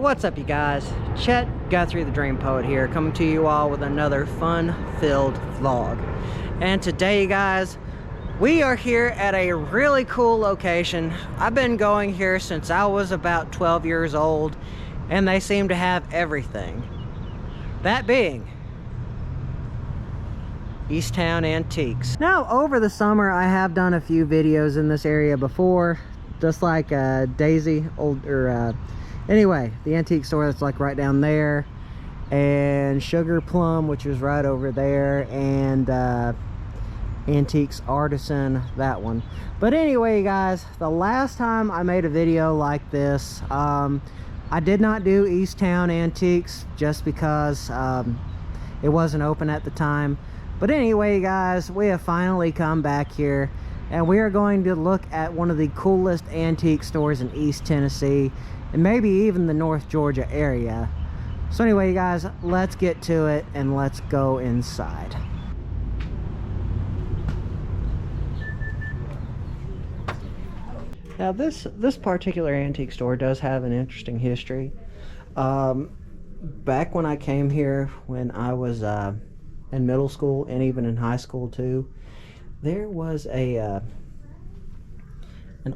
What's up, you guys? Chet-Guthrie, the Dream Poet here, coming to you all with another fun-filled vlog. And today, you guys, we are here at a really cool location. I've been going here since I was about 12 years old, and they seem to have everything. That being Easttown Antiques. Now, over the summer, I have done a few videos in this area before, just like Daisy, anyway, the antique store that's like right down there, and Sugar Plum, which is right over there, and Antiques Artisan, that one. But anyway, guys, the last time I made a video like this, I did not do Easttown Antiques just because it wasn't open at the time. But anyway, guys, we have finally come back here, and we are going to look at one of the coolest antique stores in East Tennessee, and maybe even the North Georgia area. So anyway, guys, let's get to it and let's go inside. Now this particular antique store does have an interesting history. Back when I came here, when I was in middle school and even in high school too, there was an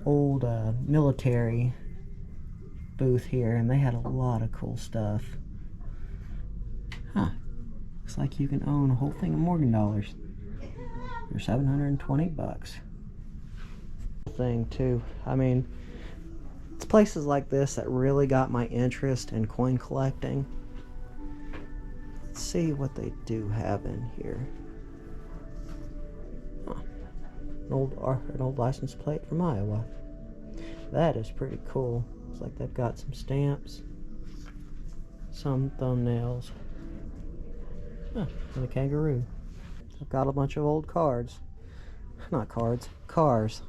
old military booth here, and they had a lot of cool stuff. Looks like you can own a whole thing of Morgan dollars for 720 bucks. Thing too. I mean, it's places like this that really got my interest in coin collecting. Let's see what they do have in here. An old license plate from Iowa. That is pretty cool. Looks like they've got some stamps, some thumbnails, and a kangaroo. I've got a bunch of old cards. Not cards, cars.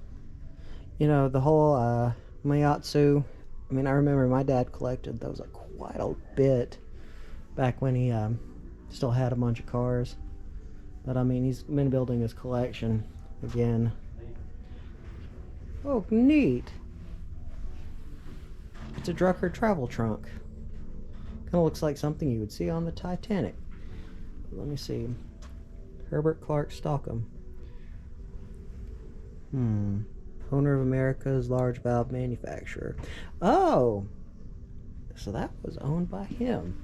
You know, the whole Mayatsu. I mean, I remember my dad collected those quite a bit back when he still had a bunch of cars. But I mean, he's been building his collection again. Oh, neat. It's a Drucker travel trunk. Kind of looks like something you would see on the Titanic. Let me see. Herbert Clark Stockham. Owner of America's large valve manufacturer. Oh! So that was owned by him.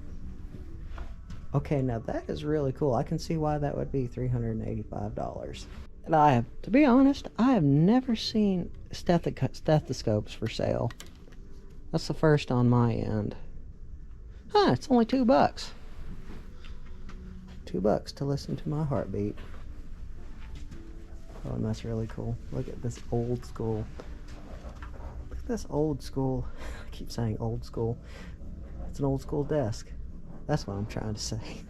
Okay, now that is really cool. I can see why that would be $385. And to be honest, I have never seen stethoscopes for sale. That's the first on my end. It's only $2. $2 to listen to my heartbeat. Oh, and that's really cool. Look at this old school. Look at this old school. I keep saying old school. It's an old school desk. That's what I'm trying to say.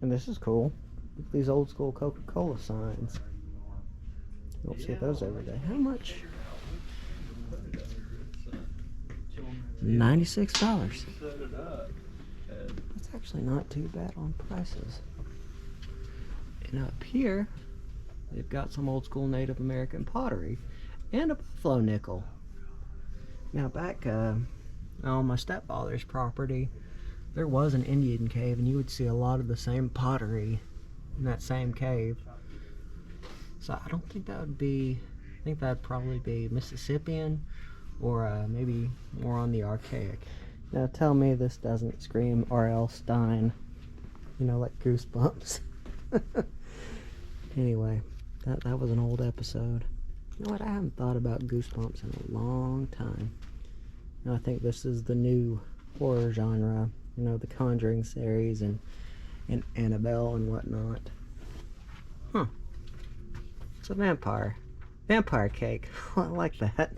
And this is cool. Look at these old school CocaCola signs. You don't see those every day. How much? $96. That's actually not too bad on prices. And up here, they've got some old school Native American pottery and a buffalo nickel. Now back on my stepfather's property, there was an Indian cave, and you would see a lot of the same pottery in that same cave. So I don't think that would be, I think that'd probably be Mississippian, or maybe more on the archaic. Now tell me this doesn't scream R.L. Stine, you know, like Goosebumps. Anyway, that was an old episode. You know what, I haven't thought about Goosebumps in a long time. Now I think this is the new horror genre, you know, the Conjuring series and Annabelle and whatnot. It's a vampire cake. I like that.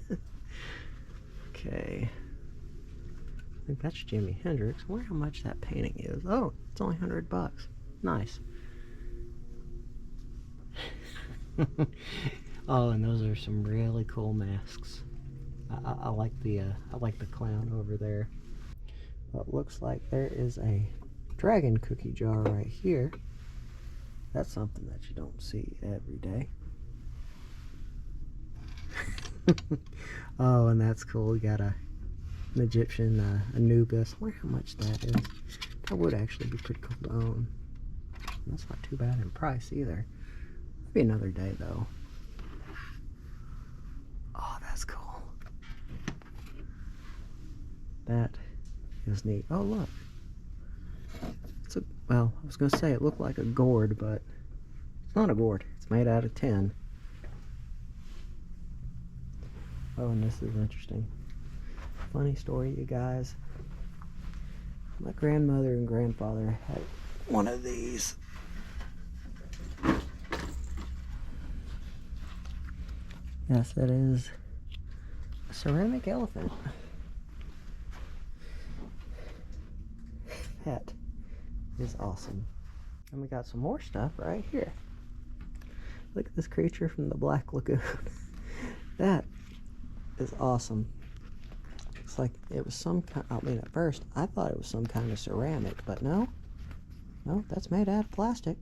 Okay, I think that's Jimi Hendrix. I wonder how much that painting is. Oh, it's only $100. Nice. Oh, and those are some really cool masks. I like the clown over there. Well, it looks like there is a dragon cookie jar right here. That's something that you don't see every day. Oh, and that's cool. We got a An Egyptian Anubis. I wonder how much that is. That would actually be pretty cool to own. That's not too bad in price either. Maybe another day though. Oh, that's cool. That is neat. Oh, look. It's a, well, I was going to say it looked like a gourd, but it's not a gourd. It's made out of tin. Oh, and this is interesting. Funny story, you guys. My grandmother and grandfather had one of these. Yes, it is a ceramic elephant. That is awesome. And we got some more stuff right here. Look at this creature from the Black Lagoon. That is awesome. Looks like it was some kind, I mean, at first I thought it was some kind of ceramic, but no, that's made out of plastic.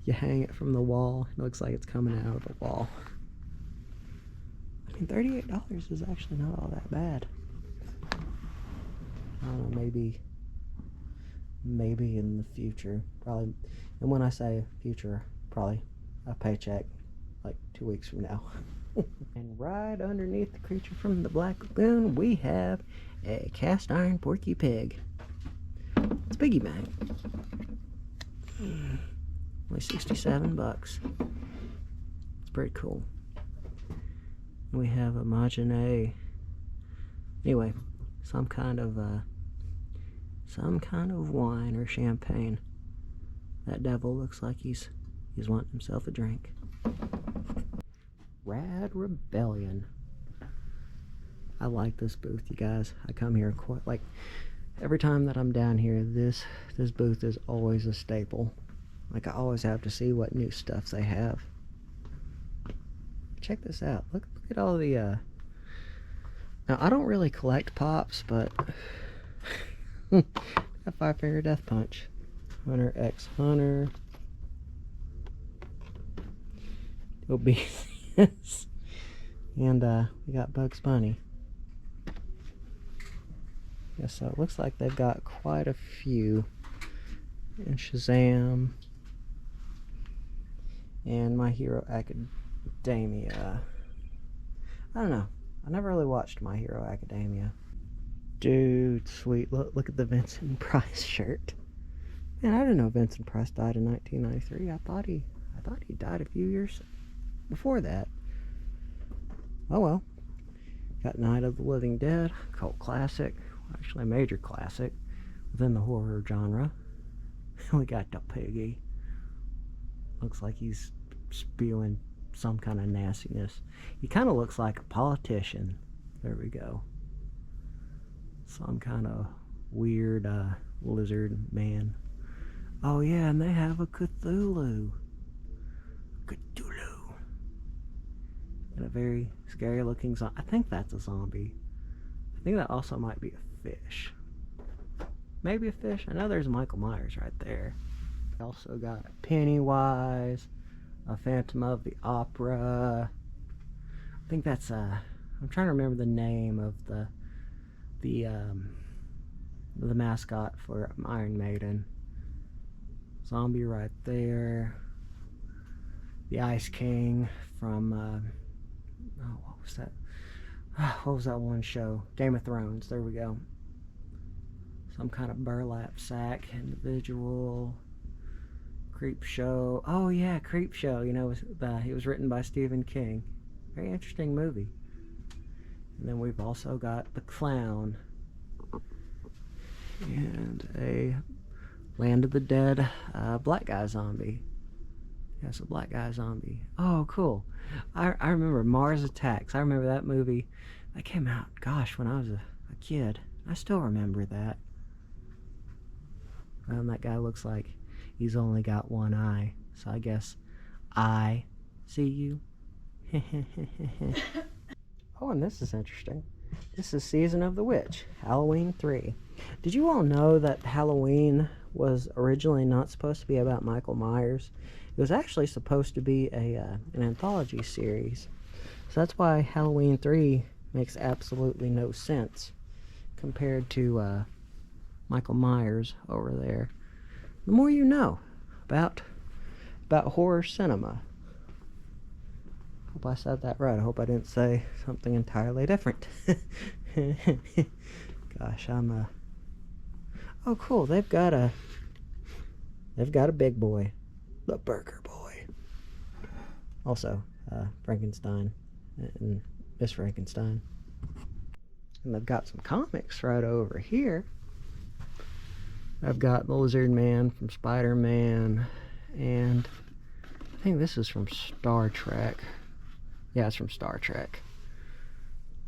You hang it from the wall, it looks like it's coming out of the wall. I mean, $38 is actually not all that bad. I don't know, maybe in the future, probably, and when I say future, probably a paycheck like 2 weeks from now. And right underneath the creature from the Black Lagoon, we have a cast iron Porky Pig. It's Piggy Bank. Only 67 bucks. It's pretty cool. We have a Majine. Anyway, some kind of wine or champagne. That devil looks like he's wanting himself a drink. Rad Rebellion. I like this booth, you guys. I come here quite like every time that I'm down here. This booth is always a staple. Like I always have to see what new stuff they have. Check this out. Look at all the now I don't really collect pops, but a 5-finger death punch. Hunter X Hunter. Obedience. And we got Bugs Bunny. Yeah, so it looks like they've got quite a few. And Shazam. And My Hero Academia. I don't know. I never really watched My Hero Academia. Dude, sweet. Look at the Vincent Price shirt. Man, I didn't know Vincent Price died in 1993. I thought he died a few years before that. Oh well. Got Night of the Living Dead, cult classic. Actually a major classic within the horror genre. We got the piggy. Looks like he's spewing some kind of nastiness. He kind of looks like a politician. There we go. Some kind of weird lizard man. Oh yeah, and they have a Cthulhu. And a very scary looking zombie. I think that's a zombie. I think that also might be a fish. Maybe a fish. I know there's Michael Myers right there. Also got a Pennywise, a Phantom of the Opera. I think that's I'm trying to remember the name of the mascot for Iron Maiden. Zombie right there. The Ice King from oh, what was that? What was that one show? Game of Thrones. There we go. Some kind of burlap sack individual. Creep Show. Oh yeah, Creep Show. You know, it was written by Stephen King. Very interesting movie. And then we've also got the Clown. And a Land of the Dead black guy zombie. Yes, a black guy zombie. Oh, cool. I remember Mars Attacks. I remember that movie. That came out, gosh, when I was a kid. I still remember that. And that guy looks like he's only got one eye. So I guess I see you. Oh, and this is interesting. This is Season of the Witch, Halloween 3. Did you all know that Halloween was originally not supposed to be about Michael Myers? It was actually supposed to be an anthology series So that's why Halloween 3 makes absolutely no sense compared to Michael Myers over there. The more you know about horror cinema. Hope I said that right. I hope I didn't say something entirely different. Gosh, oh cool, they've got a big boy. The Burger Boy. Also, Frankenstein and Miss Frankenstein. And they've got some comics right over here. I've got the Lizard Man from Spider-Man, and I think this is from Star Trek. Yeah, it's from Star Trek.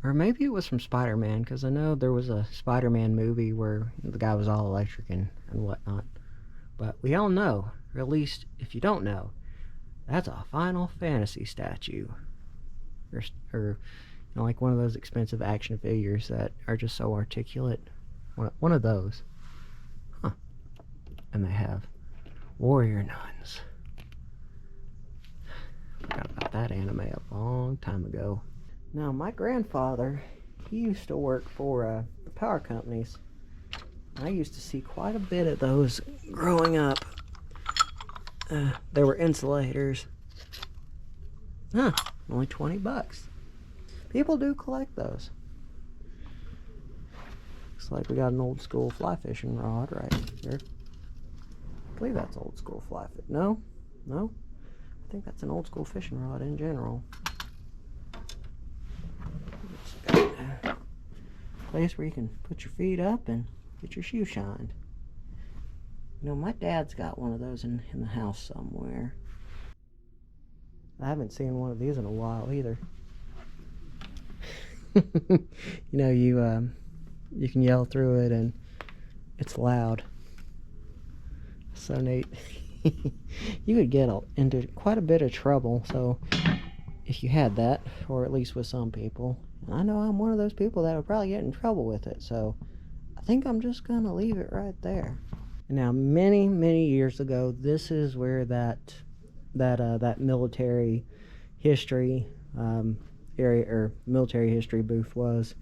Or maybe it was from Spider-Man, because I know there was a Spider-Man movie where the guy was all electric and whatnot. But we all know, or at least if you don't know, that's a Final Fantasy statue. Or you know, like one of those expensive action figures that are just so articulate. One of those. Huh. And they have warrior nuns. Forgot about that anime a long time ago. Now, my grandfather, he used to work for the power companies. I used to see quite a bit of those growing up. There were insulators. Huh, only 20 bucks. People do collect those. Looks like we got an old school fly fishing rod right here. I believe that's old school fly fishing. No? I think that's an old school fishing rod in general. It's got a place where you can put your feet up and get your shoe shined. You know, my dad's got one of those in the house somewhere. I haven't seen one of these in a while either. You know, you can yell through it and it's loud. So neat. You could get into quite a bit of trouble, so if you had that, or at least with some people. And I know I'm one of those people that would probably get in trouble with it, so I think I'm just gonna leave it right there. Now, many years ago, this is where that military history area, or military history booth was,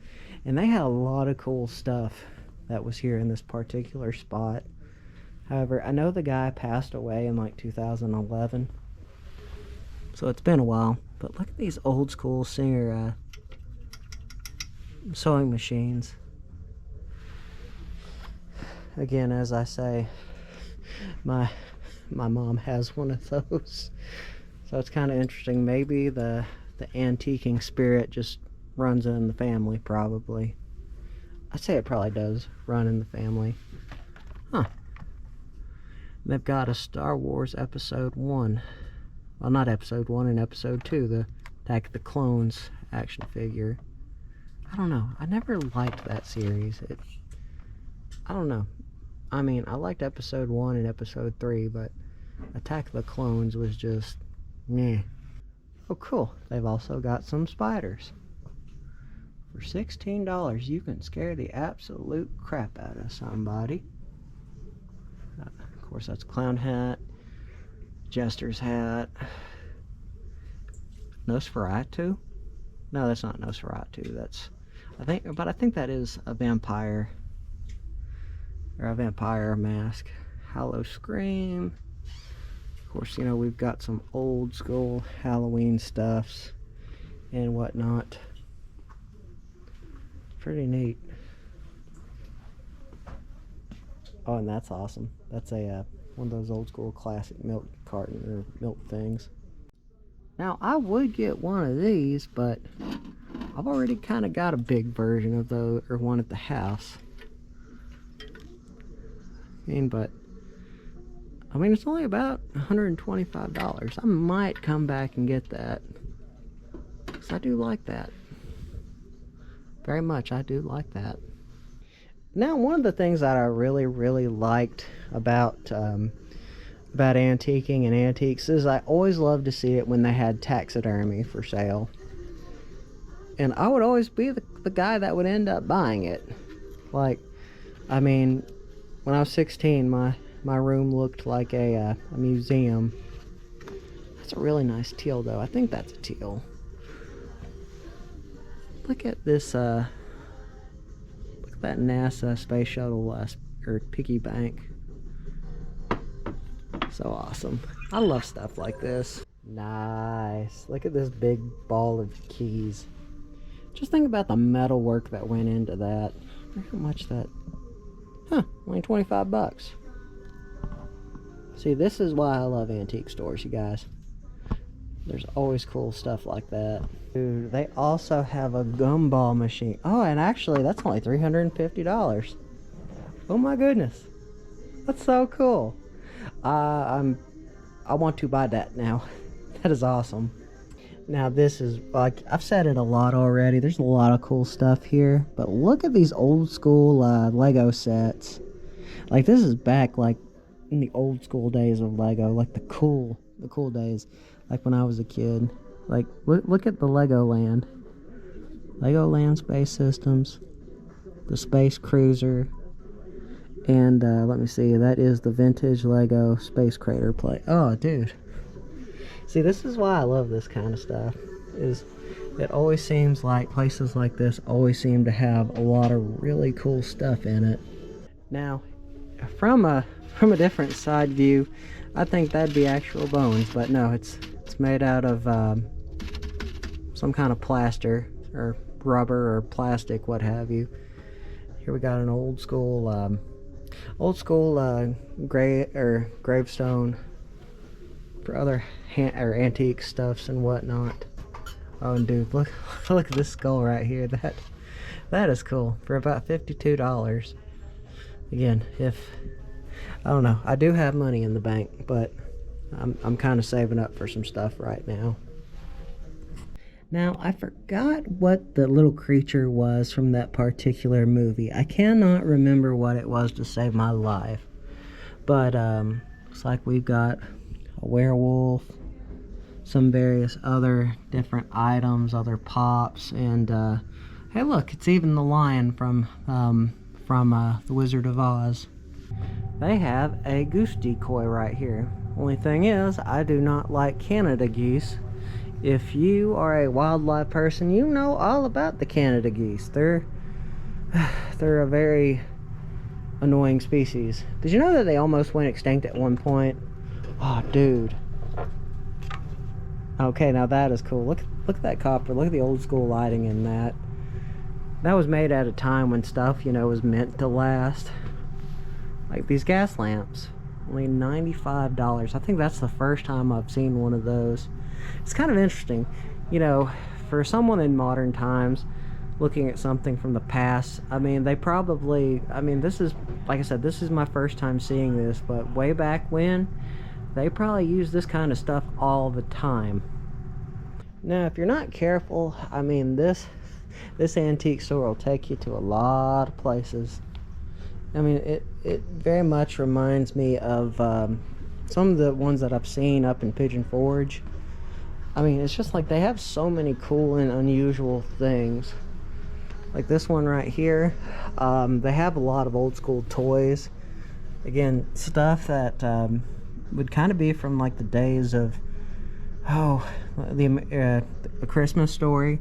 and they had a lot of cool stuff that was here in this particular spot. However, I know the guy passed away in like 2011, so it's been a while. But look at these old school Singer sewing machines. Again, as I say, my mom has one of those, so it's kind of interesting. Maybe the antiquing spirit just runs in the family, probably. I'd say it probably does run in the family. Huh. They've got a Star Wars Episode 1. Well, not Episode 1 and Episode 2, the Attack of the Clones action figure. I don't know. I never liked that series. I don't know. I mean, I liked Episode 1 and Episode 3, but Attack of the Clones was just meh. Oh, cool. They've also got some spiders. For $16, you can scare the absolute crap out of somebody. Of course, that's clown hat, jester's hat, Nosferatu. No, that's not Nosferatu. That's I think that is a vampire, or a vampire mask. Hallow Scream. Of course, you know, we've got some old school Halloween stuffs and whatnot. Pretty neat. Oh, and that's awesome. That's a one of those old school classic milk carton or milk things. Now, I would get one of these, but I've already kind of got a big version of those, or one at the house. I mean, it's only about $125. I might come back and get that, because I do like that. Very much, I do like that. Now, one of the things that I really liked about antiquing and antiques is I always loved to see it when they had taxidermy for sale. And I would always be the guy that would end up buying it. Like, I mean, when I was 16, my room looked like a museum. That's a really nice teal, though. I think that's a teal. look at this, look at that NASA space shuttle, or piggy bank. So awesome. I love stuff like this. Nice. Look at this big ball of keys. Just think about the metal work that went into that. Look how much that... Huh, only 25 bucks. See, this is why I love antique stores, you guys. There's always cool stuff like that. Dude, they also have a gumball machine. Oh, and actually, that's only $350. Oh my goodness. That's so cool. I want to buy that now. That is awesome. Now this is, like, I've said it a lot already. There's a lot of cool stuff here. But look at these old school Lego sets. Like, this is back, like, in the old school days of Lego. Like, the cool days. Like, when I was a kid. Like, look at the Legoland. Legoland Space Systems. The Space Cruiser. And, let me see. That is the vintage Lego Space Crater plate. Oh, dude. See, this is why I love this kind of stuff. Is it always seems like places like this always seem to have a lot of really cool stuff in it. Now, from a different side view, I think that'd be actual bones, but no, it's made out of some kind of plaster or rubber or plastic, what have you. Here we got an old school gravestone for other antique stuffs and whatnot. Oh, and dude, look at this skull right here. That is cool for about $52. Again, I don't know, I do have money in the bank, but I'm kind of saving up for some stuff right now. Now, I forgot what the little creature was from that particular movie. I cannot remember what it was to save my life. But looks like we've got a werewolf, some various other different items, other pops, and hey, look, it's even the lion from The Wizard of Oz. They have a goose decoy right here. Only thing is, I do not like Canada geese. If you are a wildlife person, you know all about the Canada geese. They're a very annoying species. Did you know that they almost went extinct at one point? Oh, dude. Okay, now that is cool. Look at that copper. Look at the old school lighting in that. That was made at a time when stuff, you know, was meant to last. Like these gas lamps. Only $95. I think that's the first time I've seen one of those. It's kind of interesting, you know, for someone in modern times looking at something from the past. I mean, they probably, I mean, this is, like I said, this is my first time seeing this, but way back when, they probably used this kind of stuff all the time. Now, if you're not careful, I mean, this antique store will take you to a lot of places. I mean, it very much reminds me of some of the ones that I've seen up in Pigeon Forge. I mean, it's just like they have so many cool and unusual things. Like this one right here, they have a lot of old school toys. Again, stuff that would kind of be from like the days of, A Christmas Story,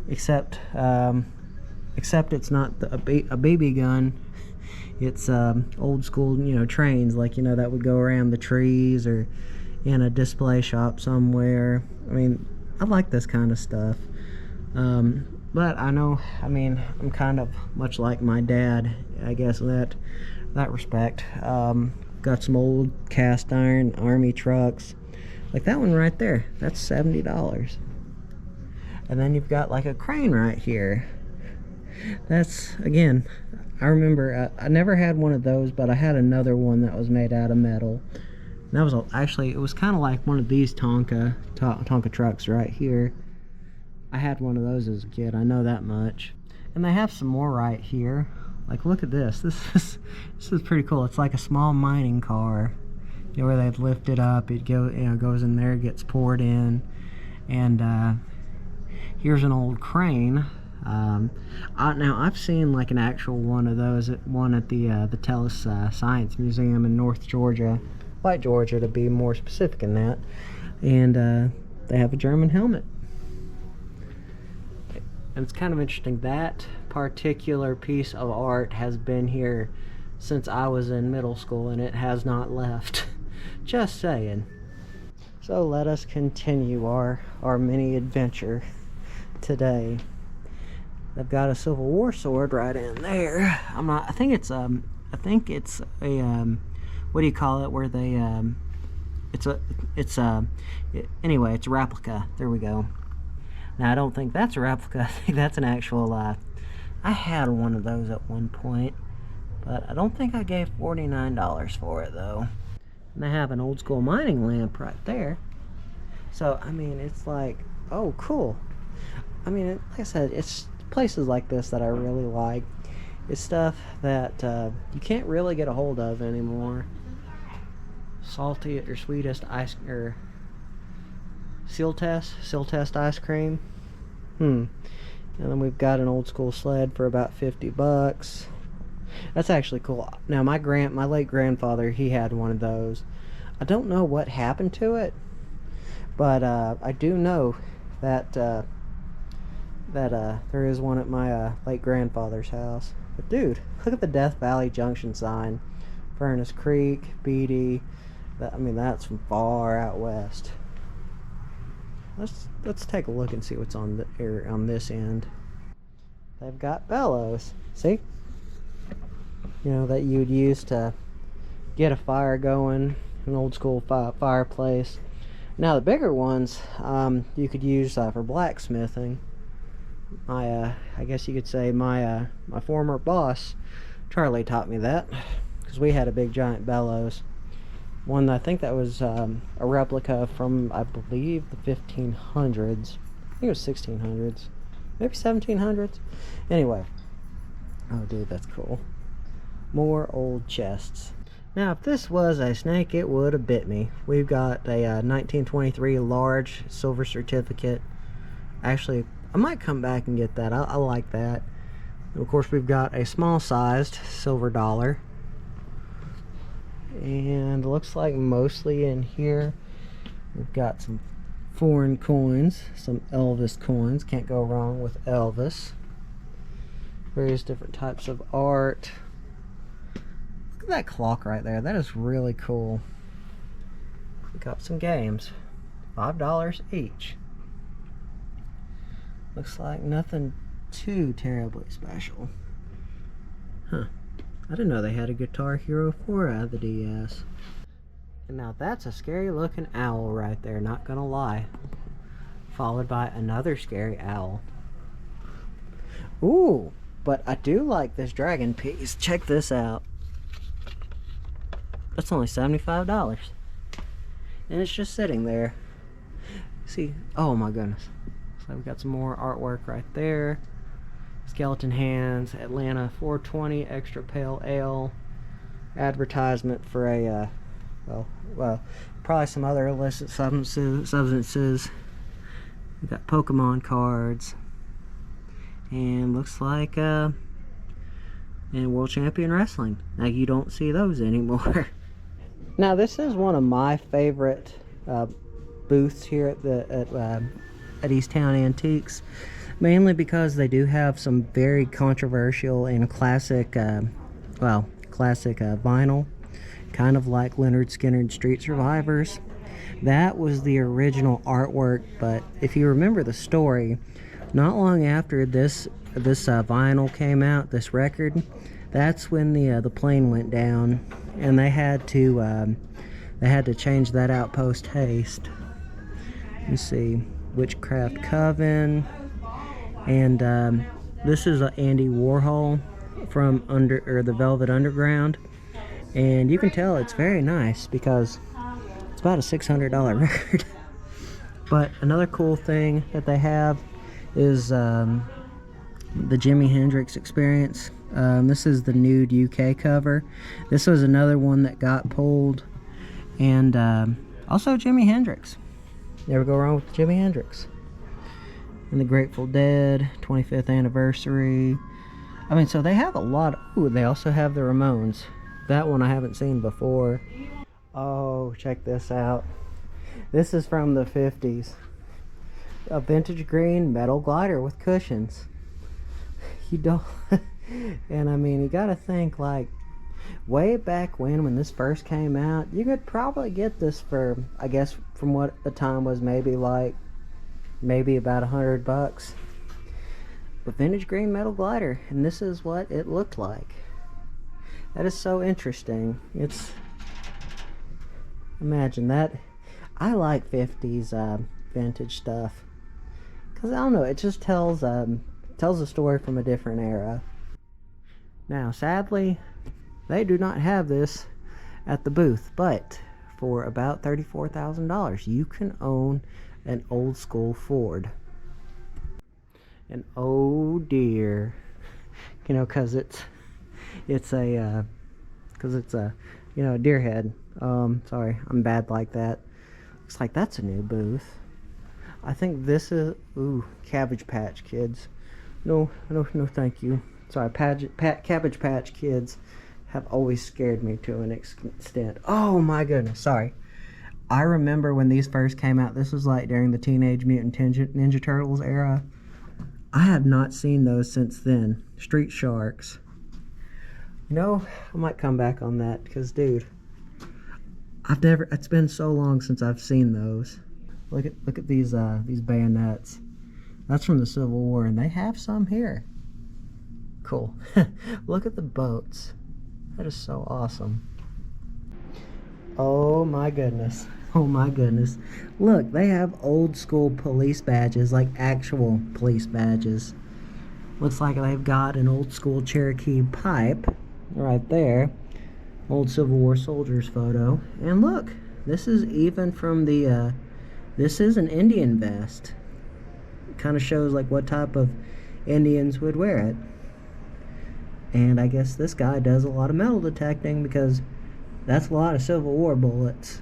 except it's not a BB gun. It's old school, you know, trains, like, you know, that would go around the trees or in a display shop somewhere. I mean, I like this kind of stuff. But I know, I mean, I'm kind of much like my dad, I guess, in that respect. Got some old cast iron Army trucks. Like that one right there, that's $70. And then you've got like a crane right here. That's, again, I remember I never had one of those, but I had another one that was made out of metal. And that was actually, it was kind of like one of these Tonka trucks right here. I had one of those as a kid, I know that much. And they have some more right here. Like, look at this. This is pretty cool. It's like a small mining car, you know, where they lift it up. It goes in there, gets poured in, and here's an old crane. Now I've seen like an actual one of those, one at the Teal Science Museum in North Georgia, White Georgia to be more specific in that, and they have a German helmet. And it's kind of interesting, that particular piece of art has been here since I was in middle school, and it has not left. Just saying. So let us continue our mini adventure today. They've got a Civil War sword right in there. I think it's a what do you call it, where they anyway, it's a replica. There we go. Now I don't think that's a replica. I think that's an actual I had one of those at one point, but I don't think I gave $49 for it though. And they have an old school mining lamp right there. So I mean, it's like, oh cool. I mean, like I said, it's places like this that I really like. It's stuff that you can't really get a hold of anymore. Salty or sweetest ice, or seal test ice cream. And then we've got an old school sled for about $50. That's actually cool. Now my late grandfather, he had one of those. I don't know what happened to it, but I do know that there is one at my late grandfather's house. But dude, look at the Death Valley Junction sign. Furnace Creek, Beatty. I mean, that's from far out west. Let's take a look and see what's on this end. They've got Bellows. See? You know, that you would use to get a fire going, an old school fireplace. Now the bigger ones, you could use for blacksmithing. I guess you could say my former boss, Charlie, taught me that, because we had a big giant bellows. One, I think that was a replica from, I believe, the 1500s. I think it was 1600s. Maybe 1700s. Anyway. Oh, dude, that's cool. More old chests. Now, if this was a snake, it would have bit me. We've got a 1923 large silver certificate. Actually, I might come back and get that. I like that. And of course, we've got a small-sized silver dollar. And looks like mostly in here we've got some foreign coins, some Elvis coins. Can't go wrong with Elvis. Various different types of art. Look at that clock right there. That is really cool. We got some games. $5 each. Looks like nothing too terribly special. Huh. I didn't know they had a Guitar Hero 4 out of the DS. And now that's a scary looking owl right there, not gonna lie. Followed by another scary owl. Ooh, but I do like this dragon piece. Check this out. That's only $75. And it's just sitting there. See, oh my goodness. So we've got some more artwork right there. Skeleton hands, Atlanta 420 extra pale ale. Advertisement for a well, probably some other illicit substances. We've got Pokemon cards, and looks like and World Champion Wrestling. Now you don't see those anymore. Now this is one of my favorite booths here at East Town Antiques. Mainly because they do have some very controversial and classic, vinyl, kind of like Lynyrd Skynyrd's Street Survivors. That was the original artwork, but if you remember the story, not long after this vinyl came out, this record, that's when the plane went down, and they had to change that out post haste. Let's see, Witchcraft Coven. And this is Andy Warhol from the Velvet Underground, and you can tell it's very nice because it's about a $600 record. But another cool thing that they have is the Jimi Hendrix Experience. This is the Nude UK cover. This was another one that got pulled, and also Jimi Hendrix. Never go wrong with Jimi Hendrix. And the Grateful Dead 25th anniversary. I mean, so they have a lot. Ooh, they also have the Ramones. That one I haven't seen before. Oh, check this out. This is from the 50s. A vintage green metal glider with cushions. You don't and I mean, you gotta think, like, way back when this first came out, you could probably get this for, I guess from what the time was, maybe about $100. A vintage green metal glider, and this is what it looked like. That is so interesting. It's, imagine that. I like 50s vintage stuff, because I don't know, it just tells a story from a different era. Now sadly, they do not have this at the booth, but for about $34,000 you can own an old school Ford. And oh dear, you know, because it's a a deer head. Sorry, I'm bad like that. Looks like that's a new booth. I think this is, ooh, Cabbage Patch Kids. No, thank you. Sorry, Cabbage Patch Kids have always scared me to an extent. Oh my goodness, sorry. I remember when these first came out, this was like during the Teenage Mutant Ninja Turtles era. I have not seen those since then. Street Sharks. You know, I might come back on that, because dude, it's been so long since I've seen those. Look at these bayonets. That's from the Civil War, and they have some here. Cool. Look at the boats. That is so awesome. Oh my goodness. Oh my goodness. Look, they have old school police badges, like actual police badges. Looks like they've got an old school Cherokee pipe right there. Old Civil War soldiers photo. And look, this is even from the, this is an Indian vest. Kind of shows like what type of Indians would wear it. And I guess this guy does a lot of metal detecting, because that's a lot of Civil War bullets.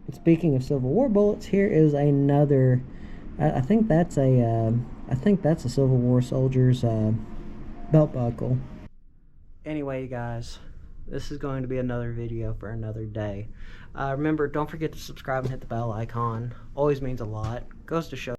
And speaking of Civil War bullets, here is another. I think that's a Civil War soldier's belt buckle. Anyway, you guys, this is going to be another video for another day. Remember, don't forget to subscribe and hit the bell icon. Always means a lot. Goes to show